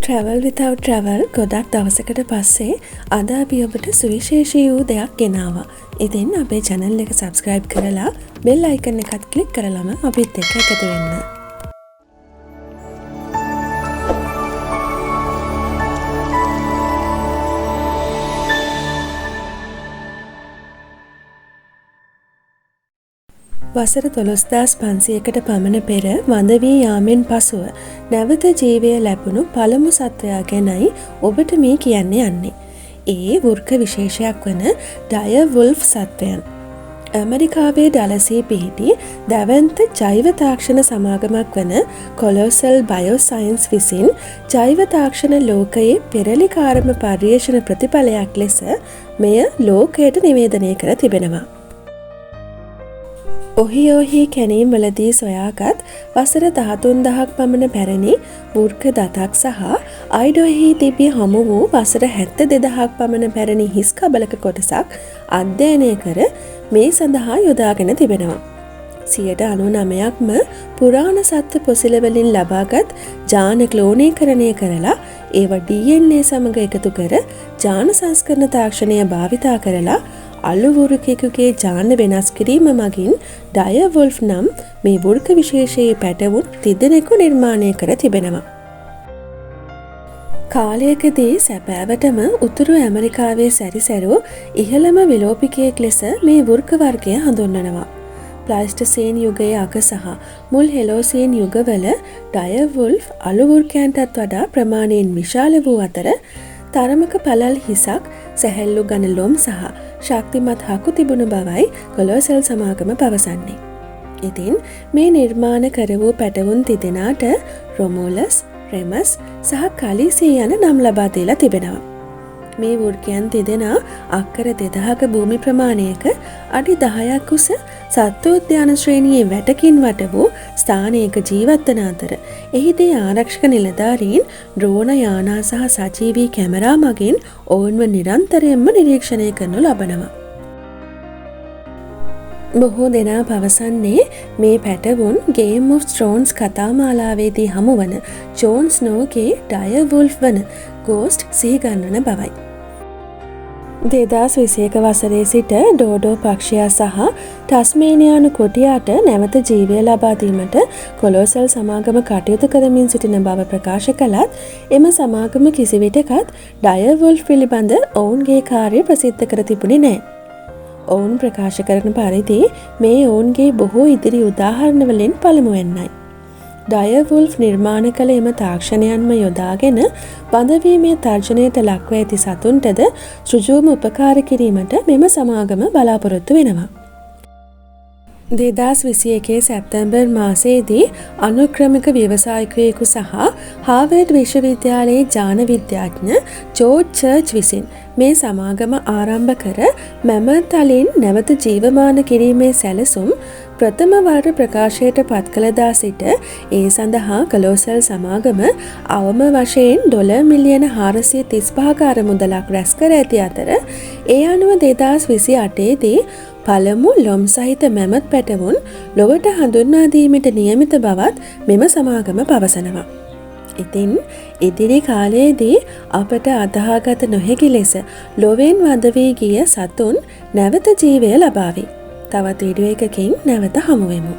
Travel without travel ගොඩක් දවසකට පස්සේ අද අපි ඔබට සුවිශේෂී වූ දෙයක් ගෙනාවා. ඉතින් අපේ channel එක subscribe කරලා bell icon එකත් click කරලාම අපිත් එක්ක එකතු වෙන්න. වසර 13500කට පමණ පෙර වඳ වී යාමෙන් පසුව නැවත ජීවය ලැබුණු පළමු සත්වයා ගැනයි ඔබට මේ කියන්න යන්නේ. ඒ වෘක්ක විශේෂයක් වන ඩයර් වුල්ෆ් සත්වයන්. ඇමරිකාවේ ඩලසී පිහිටි දැවැන්ත ජෛව තාක්ෂණ සමාගමක් වන කොලොසල් බයෝසයන්ස් විසින් ජෛව තාක්ෂණ ලෝකයේ පෙරළිකාරම පර්යේෂණ ප්‍රතිඵලයක් ලෙස මෙය ලෝකයට නිවේදනය කර තිබෙනවා. ඔහියෝහි කැනීම් වලදී සොයාගත් වසර 13000ක් පමණ පැරණි වෘක්ක දතක් සහ අයිඩෝහි තිබී හමු වූ වසර 72000ක් පමණ පැරණි හිස් කබලක කොටසක් අධ්‍යයනය කර මේ සඳහා යොදාගෙන තිබෙනවා. 99%ක්ම පුරාණ සත්ත්ව පොසිල වලින් ලබාගත් ජාන ක්ලෝනීකරණය කරලා ඒවා DNA සමග එකතු කර ජාන සංස්කරණ තාක්ෂණය භාවිතා කරලා අලු වෘකයෙකුගේ ජාන වෙනස් කිරීම මගින් ඩයර් වුල්ෆ් නම් මේ වෘක්ක විශේෂයේ පැටවුන් තිදෙනෙකු නිර්මාණය කර තිබෙනවා. කාලයකදී සැබෑවටම උතුරු ඇමරිකාවේ සැරිසැරූ ඉහළම විලෝපිකයෙක් ලෙස මේ වෘක්ක වර්ගය හඳුන්වනවා. ප්ලයිස්ටසීන් යුගයේ අග සහ මුල් හෙලෝසීන් යුගවල ඩයර් වුල්ෆ් අලු වෘකයන්ටත් වඩා ප්‍රමාණයෙන් විශාල වූ අතර තරමක පළල් හිසක්, සැහැල්ලු ඝන ලොම් සහ ශක්තිමත් හකු තිබුණු බවයි කොලොසල් සමාගම පවසන්නේ. ඉතින් මේ නිර්මාණ කර වූ පැටවුන් තිදෙනාට රොමෝලස්, රෙමස් සහ කලිසී යන නම් ලබා දීලා තිබෙනවා. මේ වෘකයන් තිදෙනා අක්කර 2000ක භූමි ප්‍රමාණයක අඩි 10ක් උස සත්වෝද්‍යාන ශ්‍රේණියේ වැටකින් වට වූ ස්ථානයක ජීවත් වන අතර එහිදී ආරක්ෂක නිලධාරීන් ඩ්‍රෝන යානා සහ සජීවී කැමරා මගින් ඔවුන්ව නිරන්තරයෙන්ම නිරීක්ෂණය කරනු ලබනවා. බොහෝ දෙනා පවසන්නේ මේ පැටවුන් ගේම් ඔෆ් ත්‍රෝන්ස් කතාමාලාවේදී හමුවන ජෝන් ස්නෝගේ ඩයර් වුල්ෆ් වන ගෝස්ට් සිහිගන්වන බවයි. 2021 වසරේ සිට ඩෝඩෝ පක්ෂියා සහ ටස්මේනියානු කොටියාට නැවත ජීවය ලබා දීමට කොලොසල් සමාගම කටයුතු කරමින් සිටින බව ප්‍රකාශ කළත් එම සමාගම කිසිවිටකත් ඩයර් වුල්ෆ් පිළිබඳ ඔවුන්ගේ කාර්ය ප්‍රසිද්ධ කර තිබුණේ නැහැ. ඔවුන් ප්‍රකාශ කරන පරිදි මේ ඔවුන්ගේ බොහෝ ඉදිරි උදාහරණ වලින් පළමුවැන්නයි. ඩයර් වුල්ෆ් නිර්මාණ කළ එම තාක්ෂණයන්ම යොදාගෙන බඳවීමේ තර්ජනයට ලක්ව ඇති සතුන්ටද සෘජුවම උපකාර කිරීමට මෙම සමාගම බලාපොරොත්තු වෙනවා. 2021 සැප්තැම්බර් මාසයේදී අනුක්‍රමික ව්‍යවසායිකයෙකු සහ හාවර්ඩ් විශ්වවිද්‍යාලයේ ජාන විද්‍යාඥ ජෝර්ජ් චර්ච් විසින් මේ සමාගම ආරම්භ කර මැමත් අලින් නැවත ජීවමාන කිරීමේ සැලසුම් ප්‍රථම වාර ප්‍රකාශයට පත් කළදා සිට ඒ සඳහා කොලොසල් සමාගම අවම වශයෙන් ඩොලර් මිලියන 435ක අරමුදලක් රැස් කර ඇති අතර ඒ අනුව 2028 දී පළමු ලොම් සහිත මැමත් පැටවුන් ලොවට හඳුන්වා දීමට නියමිත බවත් මෙම සමාගම පවසනවා. ඉතින් ඉදිරි කාලයේදී අපට අදහාගත නොහැකි ලෙස ලොවෙන් වඳ වී ගිය සතුන් නැවත ජීවය ලබාවි. තවත් වීඩියෝ එකකින් නැවත හමු වෙමු.